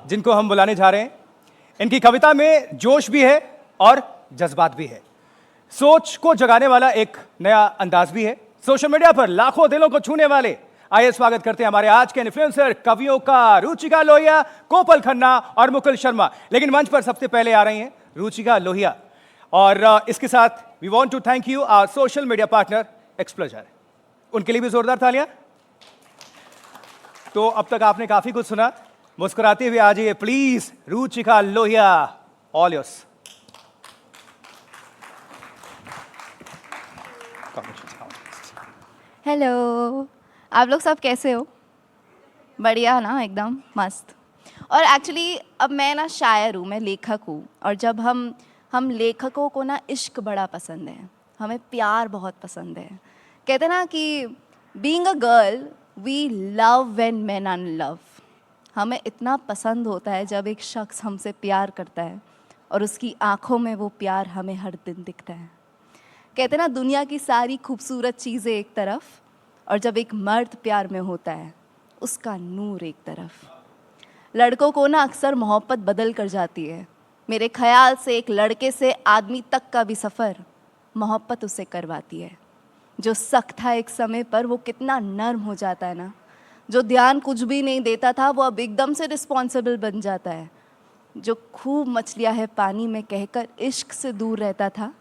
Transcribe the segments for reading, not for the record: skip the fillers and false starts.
जिनको हम बुलाने जा रहे हैं, इनकी कविता में जोश भी है और जज्बात भी है, सोच को जगाने वाला एक नया अंदाज भी है, सोशल मीडिया पर लाखों दिलों को छूने वाले। आइए स्वागत करते हैं हमारे आज के इन्फ्लुएंसर कवियों का, रुचिका लोहिया, कोपल खन्ना और मुकुल शर्मा। लेकिन मंच पर सबसे पहले आ रही हैं रुचिका लोहिया, और इसके साथ we want to thank you our social media partner Explosure. उनके लिए भी जोरदार तालियां। तो अब तक आपने काफी कुछ सुना, मुस्कुराते हुए आ जाइए please Ruchika Lohia, all yours. Hello, आप लोग सब कैसे हो? बढ़िया ना, एकदम मस्त। और एक्चुअली अब मैं ना शायर हूँ, मैं लेखक हूँ, और जब हम लेखकों को ना इश्क बड़ा पसंद है, हमें प्यार बहुत पसंद है। कहते ना कि being a girl we love when men are in love. हमें इतना पसंद होता है जब एक शख्स हमसे प्यार करता है और उसकी आंखों में वो प्यार हमें हर दिन दिखता है। कहते ना दुनिया की सारी खूबसूरत चीज़ें एक तरफ, और जब एक मर्द प्यार में होता है उसका नूर एक तरफ। लड़कों को ना अक्सर मोहब्बत बदल कर जाती है। मेरे ख्याल से एक लड़के से आदमी तक का भी सफ़र मोहब्बत उसे करवाती है। जो सख्त था एक समय पर वो कितना नर्म हो जाता है ना। जो ध्यान कुछ भी नहीं देता था वो अब एकदम से रिस्पॉन्सिबल बन जाता है। जो खूब मछलियाँ है पानी में कहकर इश्क से दूर रहता था,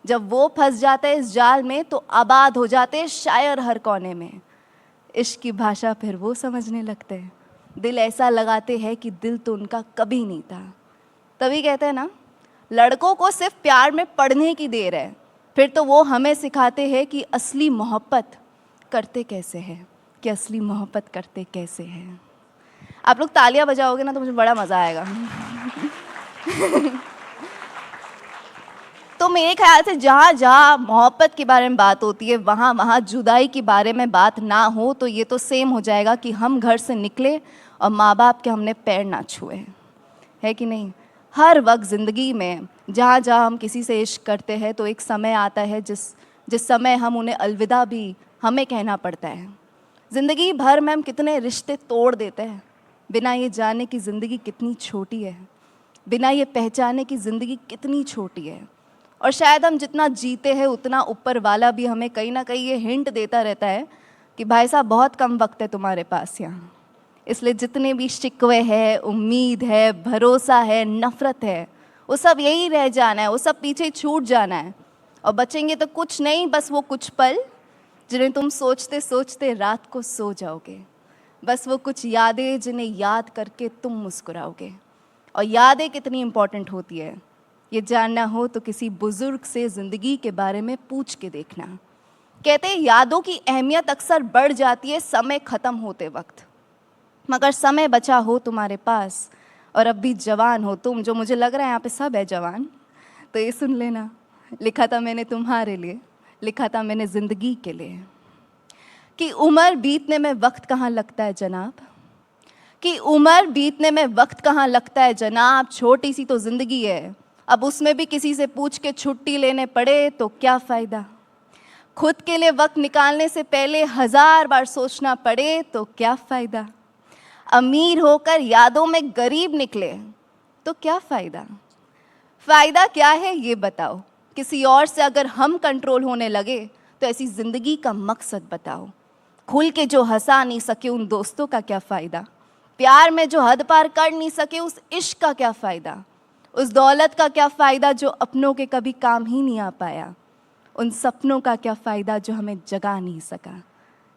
जब वो फंस जाता है इस जाल में तो आबाद हो जाते हैं शायर हर कोने में। इश्क की भाषा फिर वो समझने लगते हैं, दिल ऐसा लगाते हैं कि दिल तो उनका कभी नहीं था। तभी कहते हैं ना, लड़कों को सिर्फ प्यार में पढ़ने की देर है, फिर तो वो हमें सिखाते हैं कि असली मोहब्बत करते कैसे हैं, कि असली मोहब्बत करते कैसे हैं। आप लोग तालियां बजाओगे ना तो मुझे बड़ा मज़ा आएगा। तो मेरे ख्याल से जहाँ जहाँ मोहब्बत के बारे में बात होती है वहाँ वहाँ जुदाई के बारे में बात ना हो तो ये तो सेम हो जाएगा कि हम घर से निकले और माँ बाप के हमने पैर ना छुए, है कि नहीं। हर वक्त ज़िंदगी में जहाँ जहाँ हम किसी से इश्क करते हैं तो एक समय आता है जिस समय हम उन्हें अलविदा भी हमें कहना पड़ता है। ज़िंदगी भर में हम कितने रिश्ते तोड़ देते हैं बिना ये जाने कि ज़िंदगी कितनी छोटी है, बिना ये पहचाने कि ज़िंदगी कितनी छोटी है। और शायद हम जितना जीते हैं उतना ऊपर वाला भी हमें कहीं ना कहीं ये हिंट देता रहता है कि भाई साहब बहुत कम वक्त है तुम्हारे पास यहाँ। इसलिए जितने भी शिकवे है, उम्मीद है, भरोसा है, नफ़रत है, वो सब यही रह जाना है, वो सब पीछे छूट जाना है। और बचेंगे तो कुछ नहीं, बस वो कुछ पल जिन्हें तुम सोचते सोचते रात को सो जाओगे। बस वो कुछ यादें जिन्हें याद करके तुम मुस्कुराओगे। और यादें कितनी इम्पॉर्टेंट होती है ये जानना हो तो किसी बुज़ुर्ग से ज़िंदगी के बारे में पूछ के देखना। कहते हैं यादों की अहमियत अक्सर बढ़ जाती है समय ख़त्म होते वक्त, मगर समय बचा हो तुम्हारे पास और अब भी जवान हो तुम, जो मुझे लग रहा है यहाँ पे सब है जवान, तो ये सुन लेना। लिखा था मैंने तुम्हारे लिए, लिखा था मैंने ज़िंदगी के लिए, कि उम्र बीतने में वक्त कहाँ लगता है जनाब, कि उम्र बीतने में वक्त कहाँ लगता है जनाब। छोटी सी तो ज़िंदगी है, अब उसमें भी किसी से पूछ के छुट्टी लेने पड़े तो क्या फ़ायदा। खुद के लिए वक्त निकालने से पहले 1000 बार सोचना पड़े तो क्या फ़ायदा। अमीर होकर यादों में गरीब निकले तो क्या फ़ायदा। फ़ायदा क्या है ये बताओ, किसी और से अगर हम कंट्रोल होने लगे तो ऐसी ज़िंदगी का मकसद बताओ। खुल के जो हंसा नहीं सके उन दोस्तों का क्या फ़ायदा, प्यार में जो हद पार कर नहीं सके उस इश्क का क्या फ़ायदा, उस दौलत का क्या फ़ायदा जो अपनों के कभी काम ही नहीं आ पाया, उन सपनों का क्या फ़ायदा जो हमें जगा नहीं सका,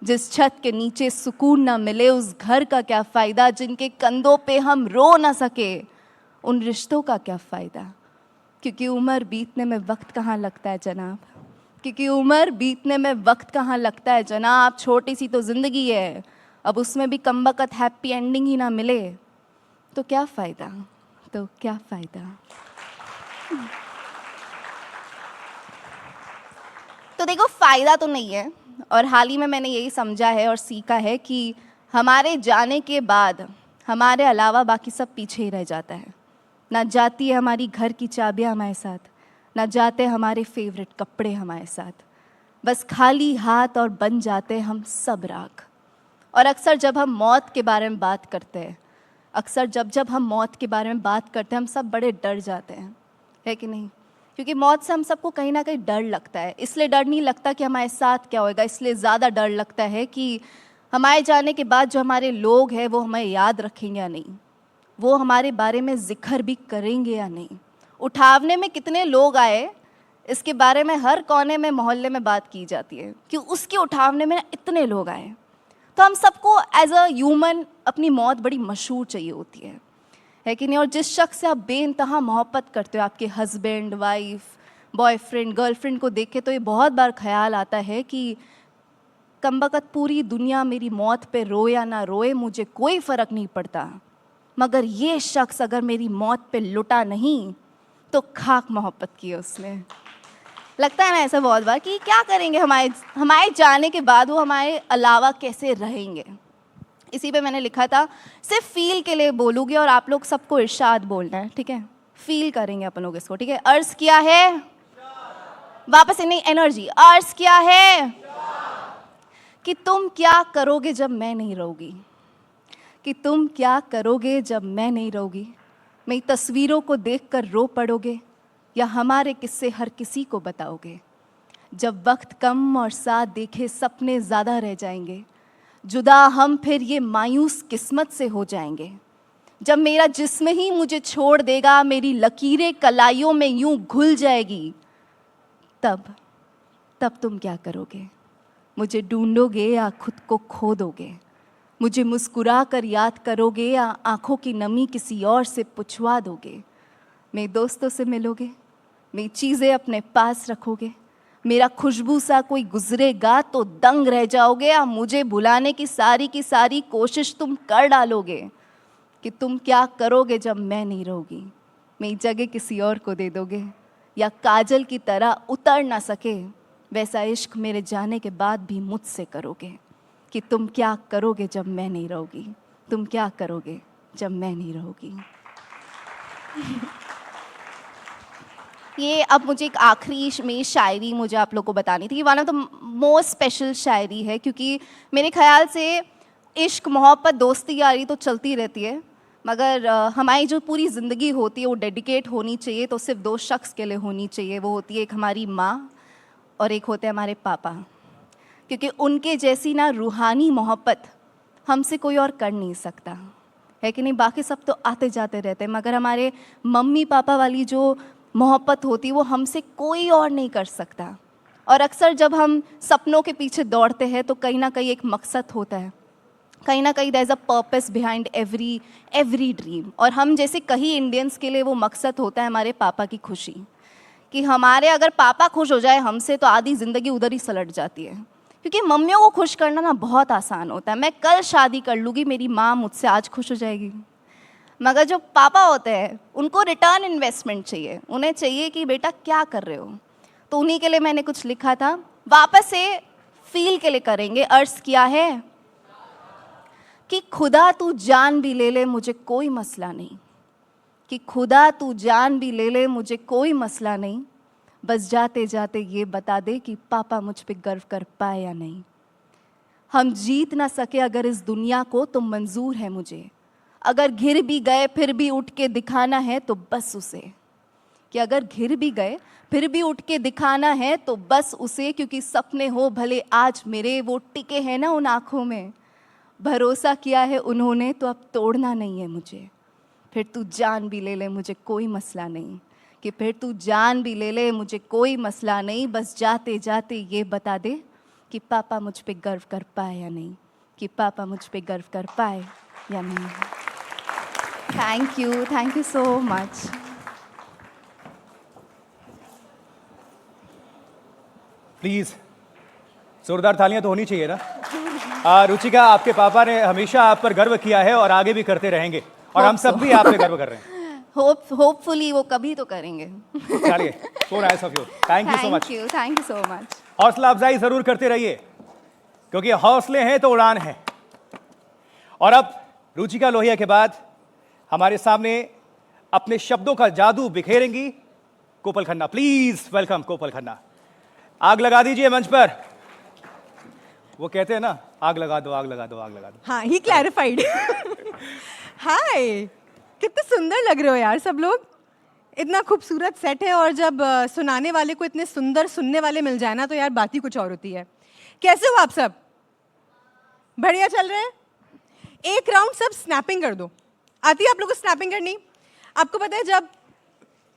जिस छत के नीचे सुकून ना मिले उस घर का क्या फ़ायदा, जिनके कंधों पे हम रो ना सके उन रिश्तों का क्या फ़ायदा। क्योंकि उम्र बीतने में वक्त कहाँ लगता है जनाब, क्योंकि उम्र बीतने में वक्त कहाँ लगता है जनाब। छोटी सी तो ज़िंदगी है, अब उसमें भी कमबख्त हैप्पी एंडिंग ही ना मिले तो क्या फ़ायदा, तो क्या फ़ायदा। तो देखो फ़ायदा तो नहीं है, और हाल ही में मैंने यही समझा है और सीखा है कि हमारे जाने के बाद हमारे अलावा बाकी सब पीछे ही रह जाता है। ना जाती है हमारी घर की चाबियाँ हमारे साथ, ना जाते हमारे फेवरेट कपड़े हमारे साथ, बस खाली हाथ और बन जाते हम सब राख। और अक्सर जब हम मौत के बारे में बात करते हैं अक्सर जब जब हम मौत के बारे में बात करते हैं हम सब बड़े डर जाते हैं, है कि नहीं? क्योंकि मौत से हम सबको कहीं ना कहीं डर लगता है। इसलिए डर नहीं लगता कि हमारे साथ क्या होएगा, इसलिए ज़्यादा डर लगता है कि हमारे जाने के बाद जो हमारे लोग हैं वो हमें याद रखेंगे या नहीं, वो हमारे बारे में जिक्र भी करेंगे या नहीं। उठावने में कितने लोग आए, इसके बारे में हर कोने में मोहल्ले में बात की जाती है कि उसके उठावने में इतने लोग आए। तो हम सबको एज अ ह्यूमन अपनी मौत बड़ी मशहूर चाहिए होती है कि नहीं? और जिस शख्स से आप बेइंतहा मोहब्बत करते हो, आपके हस्बैंड, वाइफ, बॉयफ्रेंड, गर्लफ्रेंड को देख के तो ये बहुत बार ख्याल आता है कि कमबख्त पूरी दुनिया मेरी मौत पे रोए या ना रोए मुझे कोई फ़र्क नहीं पड़ता, मगर ये शख्स अगर मेरी मौत पे लुटा नहीं तो खाक मोहब्बत की है उसने। लगता है ना ऐसा बहुत बार कि क्या करेंगे हमारे जाने के बाद, वो हमारे अलावा कैसे रहेंगे। इसी पे मैंने लिखा था सिर्फ फील के लिए बोलूँगी और आप लोग सबको इरशाद बोलना है, ठीक है? फील करेंगे अपन लोग इसको, ठीक है? अर्ज़ किया है, वापस नहीं एनर्जी, अर्ज़ किया है कि तुम क्या करोगे जब मैं नहीं रहूँगी, कि तुम क्या करोगे जब मैं नहीं रहूँगी। मेरी तस्वीरों को देखकर रो पड़ोगे या हमारे किस्से हर किसी को बताओगे। जब वक्त कम और साथ देखे सपने ज़्यादा रह जाएंगे, जुदा हम फिर ये मायूस किस्मत से हो जाएंगे। जब मेरा जिस्म ही मुझे छोड़ देगा, मेरी लकीरें कलाइयों में यूं घुल जाएगी, तब तुम क्या करोगे? मुझे ढूंढोगे या खुद को खो दोगे? मुझे मुस्कुरा कर याद करोगे या आंखों की नमी किसी और से पुछवा दोगे? मेरे दोस्तों से मिलोगे, मेरी चीज़ें अपने पास रखोगे, मेरा खुशबू सा कोई गुजरेगा तो दंग रह जाओगे, या मुझे भुलाने की सारी कोशिश तुम कर डालोगे? कि तुम क्या करोगे जब मैं नहीं रहूँगी? मेरी जगह किसी और को दे दोगे, या काजल की तरह उतर ना सके वैसा इश्क मेरे जाने के बाद भी मुझसे करोगे? कि तुम क्या करोगे जब मैं नहीं रहूँगी? तुम क्या करोगे जब मैं नहीं रहूँगी? ये अब मुझे एक आखिरी में शायरी मुझे आप लोगों को बतानी थी। One of the most special shayari है, क्योंकि मेरे ख्याल से इश्क, मोहब्बत, दोस्ती, यारी तो चलती रहती है, मगर हमारी जो पूरी ज़िंदगी होती है वो डेडिकेट होनी चाहिए तो सिर्फ दो शख्स के लिए होनी चाहिए। वो होती है एक हमारी माँ और एक होते हैं हमारे पापा, क्योंकि उनके जैसी ना रूहानी मोहब्बत हमसे कोई और कर नहीं सकता, है कि नहीं? बाकी सब तो आते जाते रहते हैं, मगर हमारे मम्मी पापा वाली जो मोहब्बत होती है वो हमसे कोई और नहीं कर सकता। और अक्सर जब हम सपनों के पीछे दौड़ते हैं तो कहीं ना कहीं एक मकसद होता है, कहीं ना कहीं there is a purpose behind every dream. और हम जैसे कई इंडियंस के लिए वो मकसद होता है हमारे पापा की खुशी, कि हमारे अगर पापा खुश हो जाए हमसे तो आधी ज़िंदगी उधर ही सलट जाती है। क्योंकि मम्मियों को खुश करना ना बहुत आसान होता है। मैं कल शादी कर लूँगी, मेरी माँ मुझसे आज खुश हो जाएगी। मगर जो पापा होते हैं उनको रिटर्न इन्वेस्टमेंट चाहिए, उन्हें चाहिए कि बेटा क्या कर रहे हो। तो उन्हीं के लिए मैंने कुछ लिखा था, वापस से फील के लिए करेंगे। अर्ज़ किया है कि खुदा तू जान भी ले ले मुझे कोई मसला नहीं, कि खुदा तू जान भी ले ले मुझे कोई मसला नहीं, बस जाते जाते ये बता दे कि पापा मुझ पे गर्व कर पाए या नहीं। हम जीत ना सके अगर इस दुनिया को तो मंजूर है मुझे, अगर घिर भी गए फिर भी उठ के दिखाना है तो बस उसे, कि अगर घिर भी गए फिर भी उठ के दिखाना है तो बस उसे, क्योंकि सपने हो भले आज मेरे वो टिके हैं ना उन आँखों में, भरोसा किया है उन्होंने तो अब तोड़ना नहीं है मुझे। फिर तू जान भी ले ले मुझे कोई मसला नहीं, कि फिर तू जान भी ले ले मुझे कोई मसला नहीं, बस जाते जाते ये बता दे कि पापा मुझ पे गर्व कर पाए या नहीं, कि पापा मुझ पे गर्व कर पाए या नहीं। Thank you so much. Please जोरदार तालियां तो होनी चाहिए ना। रुचिका, आपके पापा ने हमेशा आप पर गर्व किया है और आगे भी करते रहेंगे, और हम सब भी आप पे गर्व कर रहे हैं। होपफुली वो कभी तो करेंगे। चलिए, so nice of you, thank you so much. Thank you so much. हौसला अफजाई जरूर करते रहिए, क्योंकि हौसले हैं तो उड़ान है। और अब रुचिका लोहिया के बाद हमारे सामने अपने शब्दों का जादू बिखेरेंगी कोपल खन्ना। प्लीज वेलकम कोपल खन्ना। आग लगा दीजिए मंच पर। वो कहते हैं ना, आग लगा दो, आग लगा दो, आग लगा दो। हाँ, ही क्लैरिफाइड। हाय, कितने सुंदर लग रहे हो यार सब लोग। इतना खूबसूरत सेट है और जब सुनाने वाले को इतने सुंदर सुनने वाले मिल जाए ना तो यार बात ही कुछ और होती है। कैसे हो आप सब? बढ़िया चल रहे हैं? एक राउंड सब स्नैपिंग कर दो। आती है आप लोगों को स्नैपिंग करनी? आपको पता है जब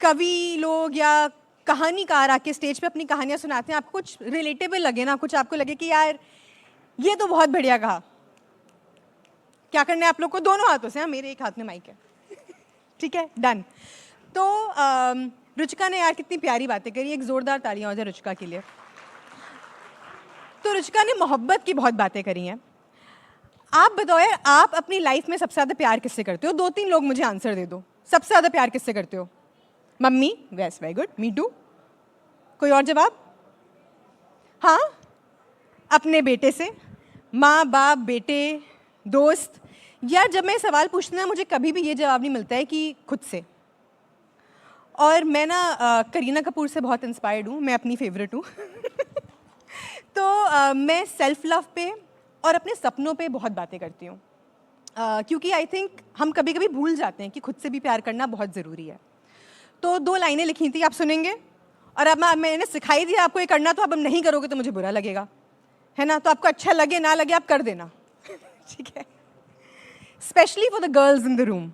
कवि लोग या कहानीकार आके स्टेज पे अपनी कहानियां सुनाते हैं, आपको कुछ रिलेटेबल लगे ना, कुछ आपको लगे कि यार ये तो बहुत बढ़िया कहा, क्या करना है आप लोग को? दोनों हाथों से। हाँ, मेरे एक हाथ में माइक है। ठीक है, डन। तो रुचिका ने यार कितनी प्यारी बातें करी। एक जोरदार तालियां हो जाए रुचिका के लिए। तो रुचिका ने मोहब्बत की बहुत बातें करी हैं। आप बताओ यार, आप अपनी लाइफ में सबसे ज़्यादा प्यार किससे करते हो? 2-3 लोग मुझे आंसर दे दो। सबसे ज़्यादा प्यार किससे करते हो? मम्मी? वेस, वेरी गुड। Me to. कोई और जवाब? हाँ, अपने बेटे से। माँ बाप, बेटे, दोस्त। यार जब मैं सवाल पूछती हूँ ना, मुझे कभी भी ये जवाब नहीं मिलता है कि खुद से। और मैं ना करीना कपूर से बहुत इंस्पायर्ड हूँ, मैं अपनी फेवरेट हूँ। तो मैं सेल्फ लव पे और अपने सपनों पे बहुत बातें करती हूँ, क्योंकि आई थिंक हम कभी कभी भूल जाते हैं कि खुद से भी प्यार करना बहुत ज़रूरी है। तो 2 लाइनें लिखी थी, आप सुनेंगे। और अब मैंने सिखाई दिया आपको ये करना, तो अब नहीं करोगे तो मुझे बुरा लगेगा, है ना? तो आपको अच्छा लगे ना लगे, आप कर देना। ठीक है? Specially for the girls in the room.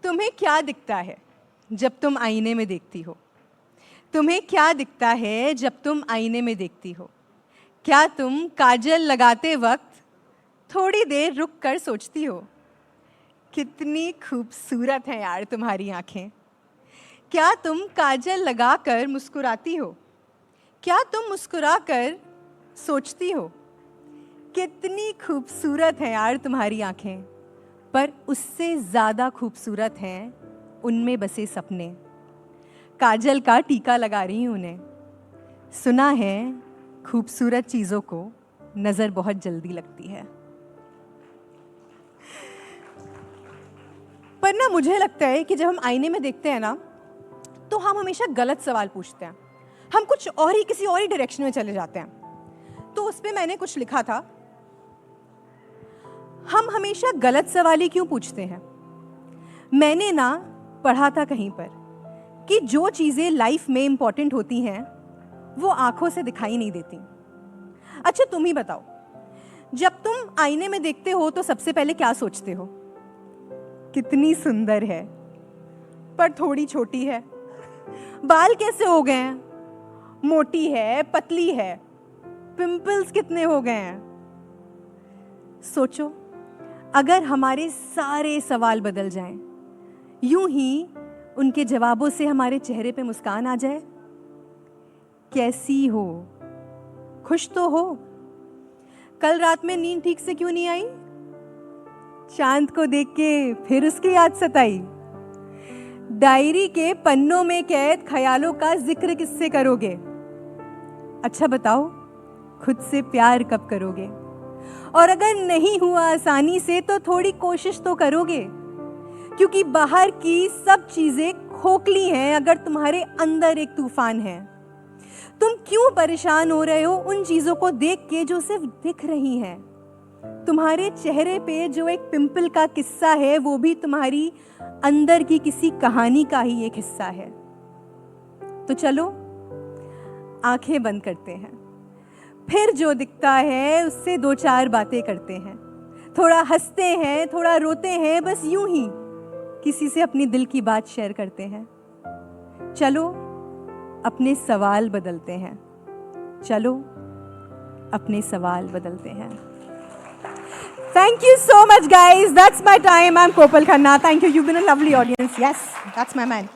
तुम्हें क्या दिखता है जब तुम आईने में देखती हो? तुम्हें क्या दिखता है जब तुम आईने में देखती हो? क्या तुम काजल लगाते वक्त थोड़ी देर रुक कर सोचती हो, कितनी खूबसूरत है यार तुम्हारी आंखें? क्या तुम काजल लगाकर मुस्कुराती हो? क्या तुम मुस्कुराकर सोचती हो, कितनी खूबसूरत है यार तुम्हारी आंखें? पर उससे ज़्यादा खूबसूरत हैं उनमें बसे सपने। काजल का टीका लगा रही हूँ उन्हें। सुना है खूबसूरत चीज़ों को नज़र बहुत जल्दी लगती है। पर ना मुझे लगता है कि जब हम आईने में देखते हैं ना, तो हम हमेशा गलत सवाल पूछते हैं। हम कुछ और ही किसी और ही डायरेक्शन में चले जाते हैं। तो उस पर मैंने कुछ लिखा था, हम हमेशा गलत सवाल ही क्यों पूछते हैं? मैंने ना पढ़ा था कहीं पर कि जो चीज़ें लाइफ में इंपॉर्टेंट होती हैं वो आंखों से दिखाई नहीं देती। अच्छा तुम ही बताओ, जब तुम आईने में देखते हो तो सबसे पहले क्या सोचते हो? कितनी सुंदर है, पर थोड़ी छोटी है। बाल कैसे हो गए हैं? मोटी है, पतली है। पिंपल्स कितने हो गए हैं? सोचो, अगर हमारे सारे सवाल बदल जाएं, यूं ही उनके जवाबों से हमारे चेहरे पे मुस्कान आ जाए। कैसी हो? खुश तो हो? कल रात में नींद ठीक से क्यों नहीं आई? चांद को देख के फिर उसकी याद सताई। डायरी के पन्नों में कैद ख्यालों का जिक्र किससे करोगे? अच्छा बताओ, खुद से प्यार कब करोगे? और अगर नहीं हुआ आसानी से तो थोड़ी कोशिश तो करोगे, क्योंकि बाहर की सब चीजें खोखली हैं अगर तुम्हारे अंदर एक तूफान है। तुम क्यों परेशान हो रहे हो उन चीजों को देख के जो सिर्फ दिख रही हैं? तुम्हारे चेहरे पे जो एक पिंपल का किस्सा है वो भी तुम्हारी अंदर की किसी कहानी का ही एक हिस्सा है। तो चलो आंखें बंद करते हैं, फिर जो दिखता है उससे 2-4 बातें करते हैं। थोड़ा हंसते हैं, थोड़ा रोते हैं, बस यूं ही किसी से अपनी दिल की बात शेयर करते हैं। चलो अपने सवाल बदलते हैं। चलो अपने सवाल बदलते हैं। Thank you so much guys, that's my time. I'm Kopal Khanna. Thank you, you've been a lovely audience. Yes, that's my man.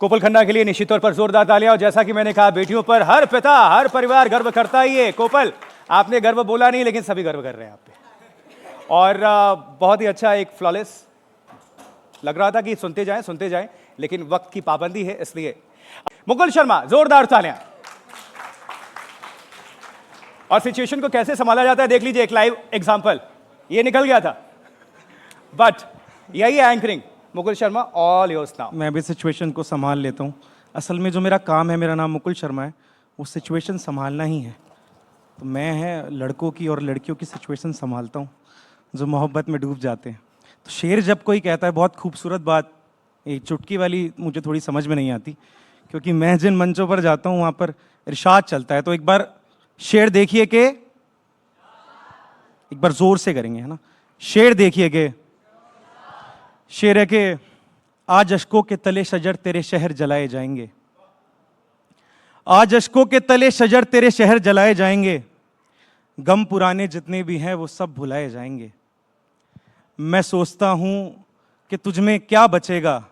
कोपल खन्ना के लिए निश्चित तौर पर जोरदार तालियां। और जैसा कि मैंने कहा, बेटियों पर हर पिता, हर परिवार गर्व करता ही है। कोपल, आपने गर्व बोला नहीं, लेकिन सभी गर्व कर रहे हैं आप पे। और बहुत ही अच्छा, एक फ्लॉलेस लग रहा था कि सुनते जाएं, लेकिन वक्त की पाबंदी है, इसलिए मुकुल शर्मा, जोरदार तालियां। और सिचुएशन को कैसे संभाला जाता है देख लीजिए, एक लाइव एग्जांपल। ये निकल गया था, बट यही है anchoring. Mukul Sharma, all yours now. मैं भी सिचुएशन को संभाल लेता हूँ। असल में जो मेरा काम है, मेरा नाम मुकुल शर्मा है, वो सिचुएशन संभालना ही है। तो मैं है लड़कों की और लड़कियों की सिचुएशन संभालता हूँ जो मोहब्बत में डूब जाते हैं। तो शेर जब कोई कहता है, बहुत खूबसूरत बात, ये चुटकी वाली मुझे थोड़ी समझ में नहीं आती, क्योंकि मैं जिन मंचों पर जाता हूँ वहाँ पर इरशाद चलता है। तो एक बार शेर देखिए कि, एक बार जोर से करेंगे, है ना। शेर देखिए कि, शेर है कि आज अशकों के तले शजर तेरे शहर जलाए जाएंगे, आज अशकों के तले शजर तेरे शहर जलाए जाएंगे, गम पुराने जितने भी हैं वो सब भुलाए जाएंगे। मैं सोचता हूं कि तुझमें क्या बचेगा,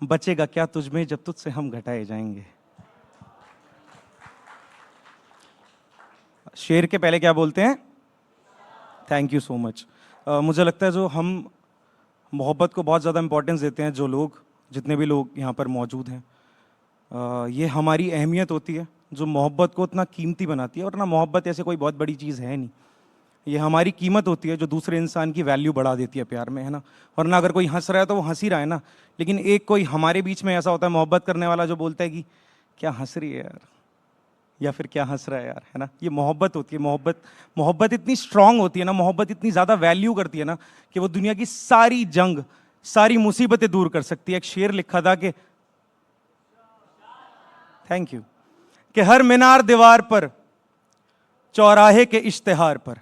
बचेगा क्या तुझमें जब तुझसे हम घटाए जाएंगे। शेर के पहले क्या बोलते हैं? Thank you so much. मुझे लगता है जो हम मोहब्बत को बहुत ज़्यादा इंपॉर्टेंस देते हैं, जो लोग, जितने भी लोग यहाँ पर मौजूद हैं, ये हमारी अहमियत होती है जो मोहब्बत को इतना कीमती बनाती है। और ना, मोहब्बत ऐसे कोई बहुत बड़ी चीज़ है नहीं, ये हमारी कीमत होती है जो दूसरे इंसान की वैल्यू बढ़ा देती है प्यार में, है ना। वरना अगर कोई हंस रहा है तो वो हंस ही रहा है ना, लेकिन एक कोई हमारे बीच में ऐसा होता है मोहब्बत करने वाला जो बोलता है कि क्या हंस रही है यार, या फिर क्या हंस रहा है यार, है ना। ये मोहब्बत होती है। मोहब्बत इतनी स्ट्रांग होती है ना, मोहब्बत इतनी ज़्यादा वैल्यू करती है ना कि वो दुनिया की सारी जंग, सारी मुसीबतें दूर कर सकती है। एक शेर लिखा था कि, थैंक यू, कि हर मीनार दीवार पर, चौराहे के इश्तिहार पर।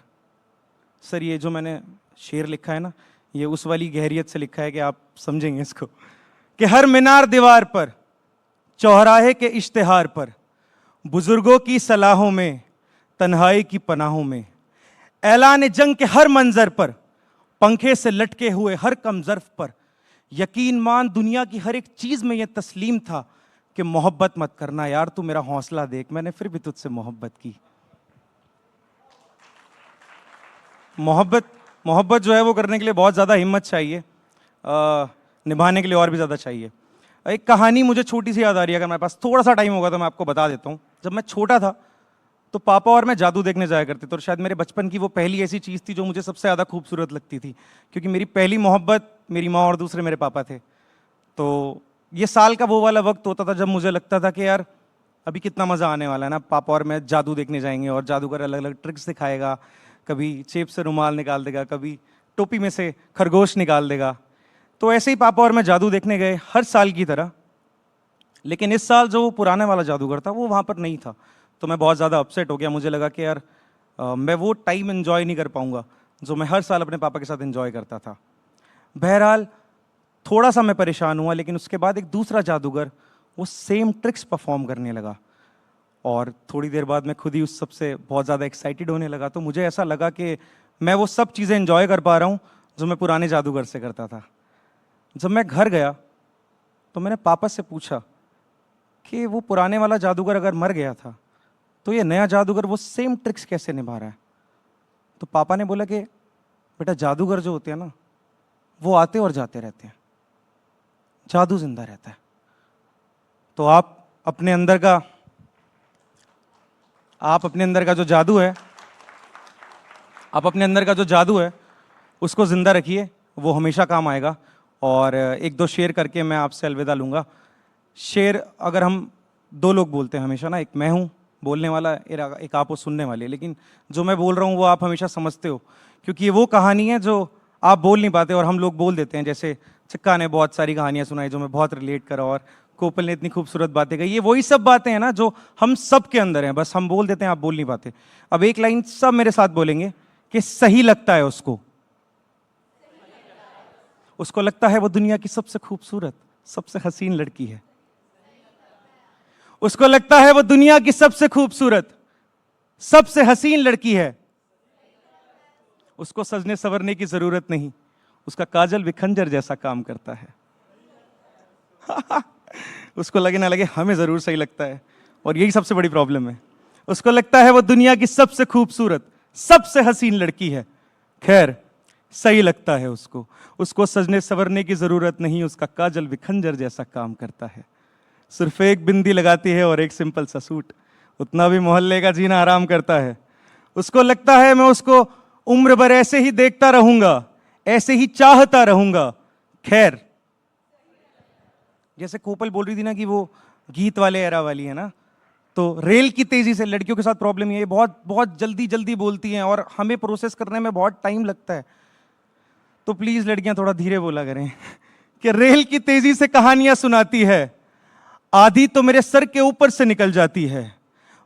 सर ये जो मैंने शेर लिखा है ना, ये उस वाली गहरियत से लिखा है कि आप समझेंगे इसको, कि हर मीनार दीवार पर, चौराहे के इश्तिहार पर, बुजुर्गों की सलाहों में, तन्हाई की पनाहों में, ऐलान जंग के हर मंजर पर, पंखे से लटके हुए हर कम ज़र्फ पर, यकीन मान दुनिया की हर एक चीज में यह तस्लीम था कि मोहब्बत मत करना यार, तू मेरा हौसला देख, मैंने फिर भी तुझसे मोहब्बत की। मोहब्बत जो है वो करने के लिए बहुत ज़्यादा हिम्मत चाहिए, निभाने के लिए और भी ज़्यादा चाहिए। एक कहानी मुझे छोटी सी याद आ रही है, अगर मेरे पास थोड़ा सा टाइम होगा तो मैं आपको बता देता हूँ। जब मैं छोटा था तो पापा और मैं जादू देखने जाया करते थे, और शायद मेरे बचपन की वो पहली ऐसी चीज़ थी जो मुझे सबसे ज़्यादा खूबसूरत लगती थी, क्योंकि मेरी पहली मोहब्बत मेरी माँ और दूसरे मेरे पापा थे। तो ये साल का वो वाला वक्त होता था जब मुझे लगता था कि यार अभी कितना मज़ा आने वाला है ना, पापा और मैं जादू देखने जाएंगे और जादूगर अलग अलग ट्रिक्स दिखाएगा, कभी जेब से रुमाल निकाल देगा, कभी टोपी में से खरगोश निकाल देगा। तो ऐसे ही पापा और मैं जादू देखने गए हर साल की तरह, लेकिन इस साल जो पुराने वाला जादूगर था वो वहाँ पर नहीं था। तो मैं बहुत ज़्यादा अपसेट हो गया, मुझे लगा कि यार मैं वो टाइम एंजॉय नहीं कर पाऊँगा जो मैं हर साल अपने पापा के साथ एंजॉय करता था। बहरहाल थोड़ा सा मैं परेशान हुआ, लेकिन उसके बाद एक दूसरा जादूगर वो सेम ट्रिक्स परफॉर्म करने लगा, और थोड़ी देर बाद मैं खुद ही उस सब से बहुत ज़्यादा एक्साइटेड होने लगा। तो मुझे ऐसा लगा कि मैं वो सब चीज़ें एंजॉय कर पा रहा हूँ जो मैं पुराने जादूगर से करता था। जब मैं घर गया तो मैंने पापा से पूछा कि वो पुराने वाला जादूगर अगर मर गया था तो ये नया जादूगर वो सेम ट्रिक्स कैसे निभा रहा है। तो पापा ने बोला कि बेटा, जादूगर जो होते हैं ना वो आते और जाते रहते हैं, जादू जिंदा रहता है। तो आप अपने अंदर का जो जादू है, आप अपने अंदर का जो जादू है उसको जिंदा रखिए, वो हमेशा काम आएगा। और एक दो शेर करके मैं आपसे अलविदा लूँगा। शेर अगर हम दो लोग बोलते हैं हमेशा ना, एक मैं हूँ बोलने वाला, एक आप हो सुनने वाले, लेकिन जो मैं बोल रहा हूँ वो आप हमेशा समझते हो, क्योंकि ये वो कहानी है जो आप बोल नहीं पाते और हम लोग बोल देते हैं। जैसे चिक्का ने बहुत सारी कहानियाँ सुनाई जो मैं बहुत रिलेट करा, और कोपल ने इतनी खूबसूरत बातें कही। ये वही सब बातें हैं ना जो हम सब के अंदर हैं, बस हम बोल देते हैं, आप बोल नहीं पाते। अब एक लाइन सब मेरे साथ बोलेंगे कि सही लगता है उसको लगता है वो दुनिया की सबसे खूबसूरत, सबसे हसीन लड़की है। उसको लगता है वो दुनिया की सबसे खूबसूरत, सबसे हसीन लड़की है। उसको सजने संवरने की जरूरत नहीं, उसका काजल भी खंजर जैसा काम करता है। उसको लगे ना लगे, हमें जरूर सही लगता है, और यही सबसे बड़ी प्रॉब्लम है। उसको लगता है वो दुनिया की सबसे खूबसूरत, सबसे हसीन लड़की है। खैर, सही लगता है उसको सजने संवरने की जरूरत नहीं, उसका काजल भी खंजर जैसा काम करता है। सिर्फ एक बिंदी लगाती है और एक सिंपल सा सूट, उतना भी मोहल्ले का जीना आराम करता है। उसको लगता है मैं उसको उम्र भर ऐसे ही देखता रहूंगा, ऐसे ही चाहता रहूंगा। खैर, जैसे कोपल बोल रही थी ना कि वो गीत वाले एरा वाली है ना, तो रेल की तेजी से लड़कियों के साथ प्रॉब्लम ये है, बहुत बहुत जल्दी जल्दी बोलती हैं और हमें प्रोसेस करने में बहुत टाइम लगता है। तो प्लीज लड़कियां थोड़ा धीरे बोला करें कि रेल की तेजी से कहानियां सुनाती है, आधी तो मेरे सर के ऊपर से निकल जाती है,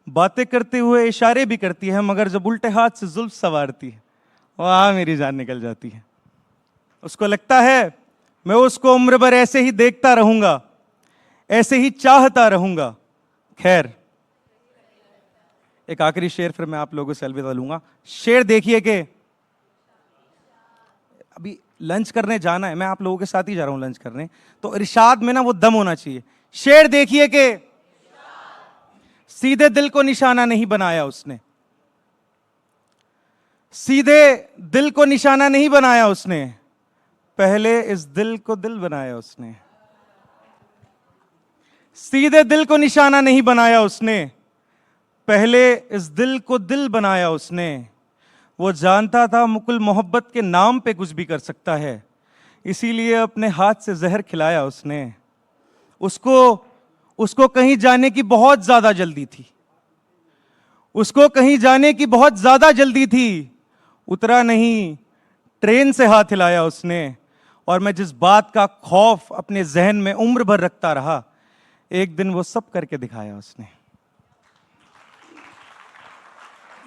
बातें करते हुए इशारे भी करती है, मगर जब उल्टे हाथ से जुल्फ सवारती है वहां मेरी जान निकल जाती है। उसको लगता है मैं उसको उम्र भर ऐसे ही देखता रहूंगा, ऐसे ही चाहता रहूंगा। खैर, एक आखिरी शेर फिर मैं आप लोगों से अलविदा लूंगा। शेर देखिए कि अभी लंच करने जाना है, मैं आप लोगों के साथ ही जा रहा हूं लंच करने, तो इरशाद में ना वो दम होना चाहिए। शेर देखिए कि सीधे दिल को निशाना नहीं बनाया उसने, सीधे दिल को निशाना नहीं बनाया उसने, पहले इस दिल को दिल बनाया उसने। सीधे दिल को निशाना नहीं बनाया उसने, पहले इस दिल को दिल बनाया उसने। वो जानता था मुकुल मोहब्बत के नाम पे कुछ भी कर सकता है, इसीलिए अपने हाथ से जहर खिलाया उसने। उसको कहीं जाने की बहुत ज्यादा जल्दी थी, उसको कहीं जाने की बहुत ज्यादा जल्दी थी। उतरा नहीं, ट्रेन से हाथ हिलाया उसने। और मैं जिस बात का खौफ अपने जहन में उम्र भर रखता रहा, एक दिन वो सब करके दिखाया उसने।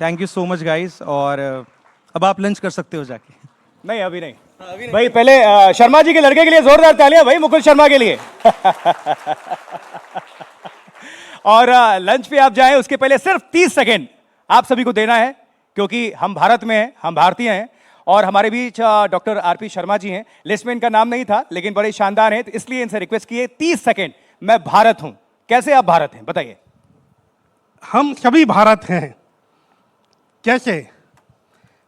Thank you so much guys. और अब आप लंच कर सकते हो जाके। नहीं अभी नहीं, भाई पहले शर्मा जी के लड़के के लिए जोरदार तालियां भाई, मुकुल शर्मा के लिए। और लंच पे आप जाएं उसके पहले सिर्फ 30 सेकेंड आप सभी को देना है, क्योंकि हम भारत में हैं, हम भारतीय हैं। और हमारे बीच डॉक्टर आरपी शर्मा जी हैं। लिस्ट में इनका नाम नहीं था लेकिन बड़े शानदार हैं, तो इसलिए इनसे रिक्वेस्ट किए 30 सेकेंड। मैं भारत हूं, कैसे आप भारत हैं बताइए। हम सभी भारत हैं। कैसे?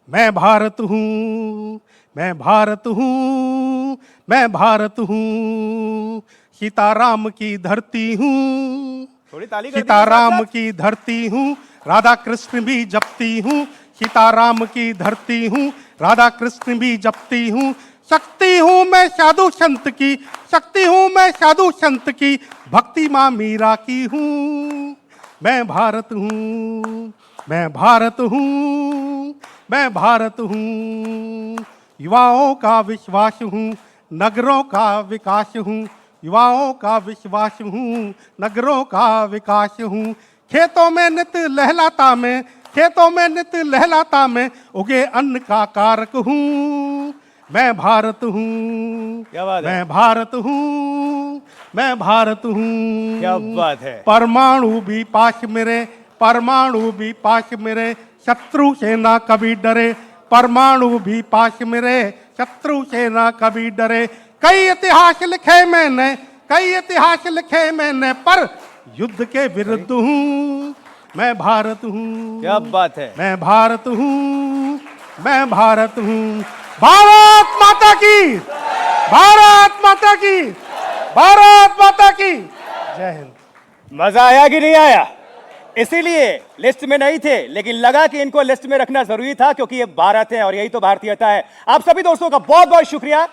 मैं भारत हूँ, मैं भारत हूँ, मैं भारत हूँ, सीताराम की धरती हूँ, थोड़ी ताली कर दीजिए सीताराम साथ-साथ। की धरती हूँ, राधा कृष्ण भी जपती हूँ, सीताराम की धरती हूँ, राधा कृष्ण भी जपती हूँ। शक्ति हूँ मैं साधु संत की, शक्ति हूँ मैं साधु संत की, भक्ति माँ मीरा की हूँ। मैं भारत हूँ, मैं भारत हूँ, मैं भारत हूँ। युवाओं का विश्वास हूँ, नगरों का विकास हूँ, युवाओं का विश्वास हूँ, नगरों का विकास हूँ। खेतों में नित लहलाता मैं, खेतों में नित लहलाता मैं, उगे अन्न का कारक हूँ। मैं भारत हूँ, क्या बात है? मैं भारत हूँ, मैं भारत हूँ। क्या बात है? परमाणु भी पास मेरे, परमाणु भी पास मेरे, शत्रु से ना कभी डरे, परमाणु भी पास मेरे, शत्रु से ना कभी डरे। कई इतिहास लिखे मैंने, कई इतिहास लिखे मैंने, पर युद्ध के विरुद्ध हूँ। मैं भारत हूँ, क्या बात है? मैं भारत हूँ, मैं भारत हूँ। भारत माता की, भारत माता की, भारत माता की जय हिंद। मजा आया कि नहीं आया? इसीलिए लिस्ट में नहीं थे, लेकिन लगा कि इनको लिस्ट में रखना जरूरी था, क्योंकि ये भारत है और यही तो भारतीयता है। आप सभी दोस्तों का बहुत बहुत शुक्रिया।